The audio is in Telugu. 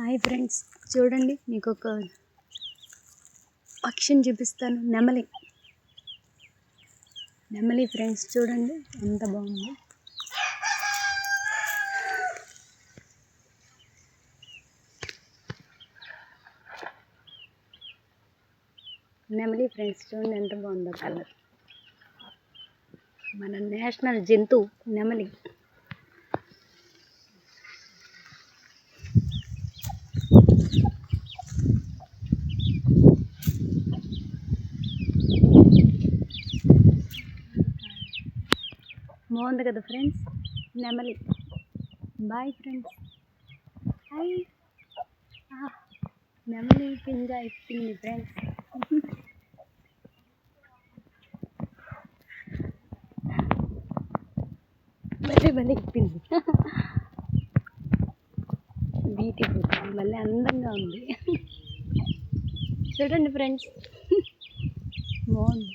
హాయ్ ఫ్రెండ్స్, చూడండి మీకు ఒక పక్షిని చూపిస్తాను. నెమలి ఫ్రెండ్స్, చూడండి ఎంత బాగుందో. నెమలి ఫ్రెండ్స్, చూడండి ఎంత బాగుందో కలర్. మన నేషనల్ జంతువు నెమలి. బాగుంది కదా ఫ్రెండ్స్, నెమలి. Bye friends. హాయ్. నెమలి పింజ ఇప్పింది ఫ్రెండ్స్. భలే ఇప్పింది. బ్యూటిఫుల్, భలే అందంగా ఉంది. చూడండి ఫ్రెండ్స్, బాగుంది.